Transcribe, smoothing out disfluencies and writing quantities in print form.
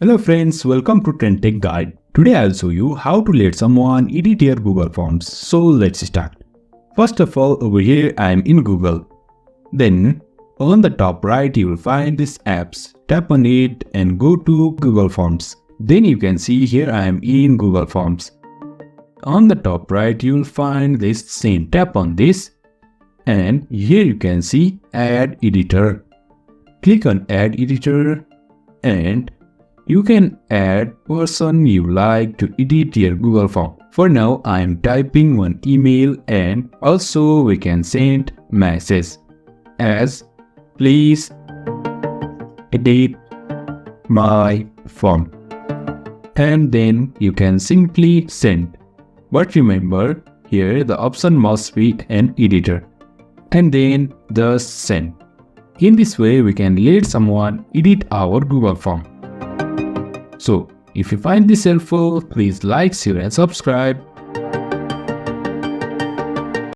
Hello friends, welcome to TrendTech Guide. Today I'll show you how to let someone edit your Google Forms. So let's start. First of all, over here I am in Google. Then on the top right you will find this apps. Tap on it and go to Google Forms. Then you can see here I am in Google Forms. On the top right you will find this same. Tap on this and here you can see Add Editor. Click on Add Editor and you can add person you like to edit your Google form. For now, I am typing one email and also we can send message as please edit my form. And then you can simply send. But remember, here the option must be an editor. And then just send. In this way, we can let someone edit our Google form. So, if you find this helpful, please like, share and subscribe.